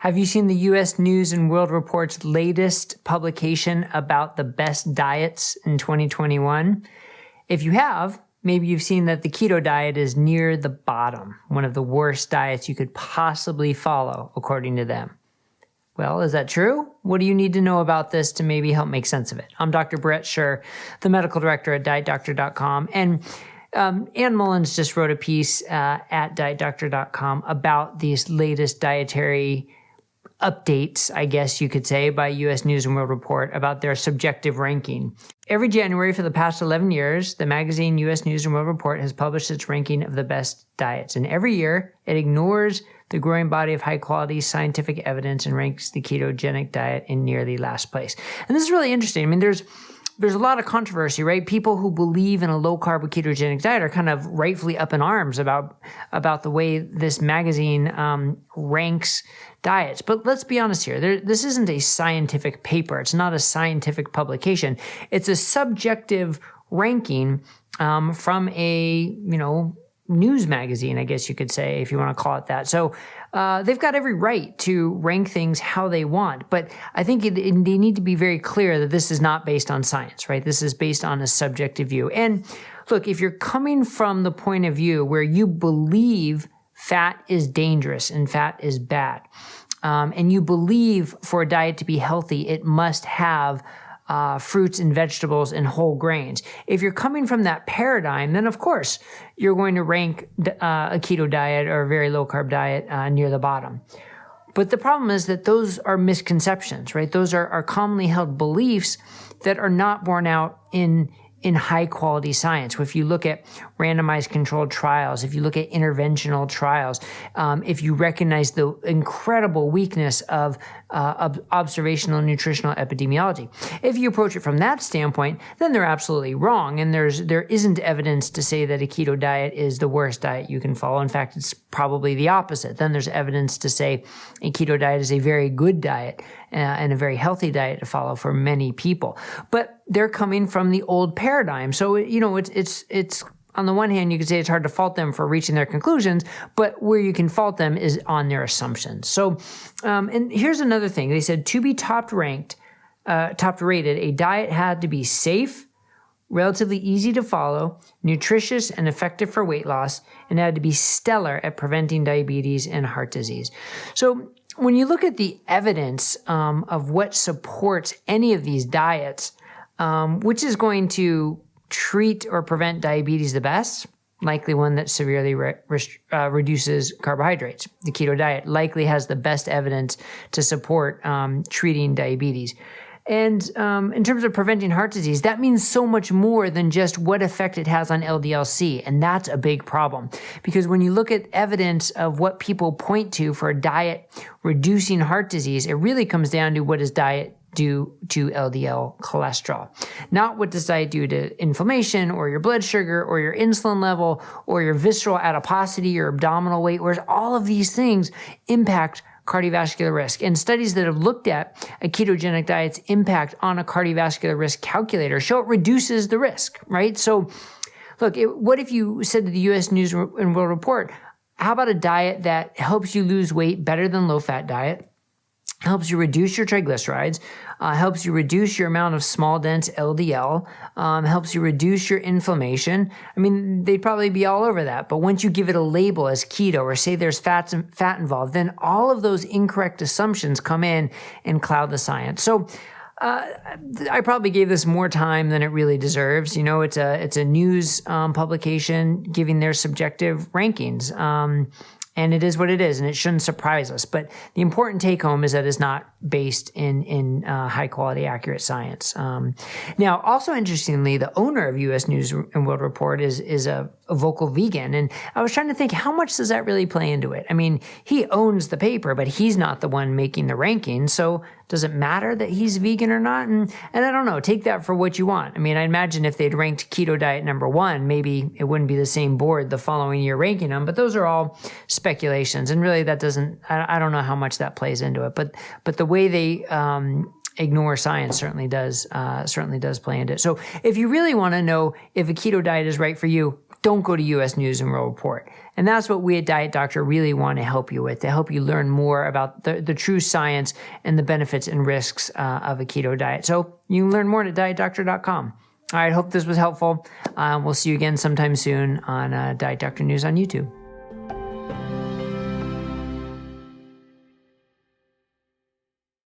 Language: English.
Have you seen the U.S. News and World Report's latest publication about the best diets in 2021? If you have, maybe you've seen that the keto diet is near the bottom, one of the worst diets you could possibly follow, according to them. Well, is that true? What do you need to know about this to maybe help make sense of it? I'm Dr. Brett Scher, the medical director at dietdoctor.com, and Ann Mullins just wrote a piece at dietdoctor.com about these latest dietary updates, I guess you could say, by U.S. News and World Report about their subjective ranking. Every January for the past 11 years, the magazine U.S. News and World Report has published its ranking of the best diets. And every year, it ignores the growing body of high-quality scientific evidence and ranks the ketogenic diet in nearly last place. And this is really interesting. I mean, there's a lot of controversy, right? People who believe in a low-carb ketogenic diet are kind of rightfully up in arms about the way this magazine ranks diets. But let's be honest here. This isn't a scientific paper. It's not a scientific publication. It's a subjective ranking from a, news magazine, I guess you could say, if you want to call it that. So they've got every right to rank things how they want. But I think they need to be very clear that this is not based on science, right? This is based on a subjective view. And look, if you're coming from the point of view where you believe fat is dangerous and fat is bad, and you believe for a diet to be healthy, it must have fruits and vegetables and whole grains. If you're coming from that paradigm, then of course you're going to rank a keto diet or a very low carb diet near the bottom. But the problem is that those are misconceptions, right? Those are commonly held beliefs that are not borne out in high quality science. If you look at randomized controlled trials, if you look at interventional trials, if you recognize the incredible weakness of observational nutritional epidemiology, if you approach it from that standpoint, then they're absolutely wrong. And there isn't evidence to say that a keto diet is the worst diet you can follow. In fact, it's probably the opposite. Then there's evidence to say a keto diet is a very good diet and a very healthy diet to follow for many people. But they're coming from the old paradigm. So, it's on the one hand, you could say it's hard to fault them for reaching their conclusions, but where you can fault them is on their assumptions. So, and here's another thing. They said to be top rated, a diet had to be safe, relatively easy to follow, nutritious and effective for weight loss, and had to be stellar at preventing diabetes and heart disease. So when you look at the evidence of what supports any of these diets, which is going to treat or prevent diabetes the best? Likely one that severely reduces carbohydrates. The keto diet likely has the best evidence to support treating diabetes. And in terms of preventing heart disease, that means so much more than just what effect it has on LDL-C. And that's a big problem. Because when you look at evidence of what people point to for a diet reducing heart disease, it really comes down to what does diet do to LDL cholesterol. Not what does diet do to inflammation or your blood sugar or your insulin level or your visceral adiposity, your abdominal weight, whereas all of these things impact cardiovascular risk. And studies that have looked at a ketogenic diet's impact on a cardiovascular risk calculator show it reduces the risk, right? So look, what if you said to the U.S. News and World Report, how about a diet that helps you lose weight better than low-fat diet, helps you reduce your triglycerides, helps you reduce your amount of small, dense LDL, helps you reduce your inflammation. I mean, they'd probably be all over that. But once you give it a label as keto or say there's fat involved, then all of those incorrect assumptions come in and cloud the science. So I probably gave this more time than it really deserves. It's a news publication giving their subjective rankings. And it is what it is, and it shouldn't surprise us. But the important take-home is that it's not based in high-quality, accurate science. Now, also interestingly, the owner of U.S. News and World Report is a vocal vegan, and I was trying to think, how much does that really play into it? I mean, he owns the paper, but he's not the one making the rankings, so does it matter that he's vegan or not? And I don't know, take that for what you want. I mean, I imagine if they'd ranked keto diet number 1, maybe it wouldn't be the same board the following year ranking them, but those are all speculations. And really that doesn't, I don't know how much that plays into it, but the way they ignore science certainly does play into it. So if you really want to know if a keto diet is right for you, don't go to US News and World Report. And that's what we at Diet Doctor really want to help you with, to help you learn more about the true science and the benefits and risks of a keto diet. So you can learn more at dietdoctor.com. All right, hope this was helpful. We'll see you again sometime soon on Diet Doctor News on YouTube.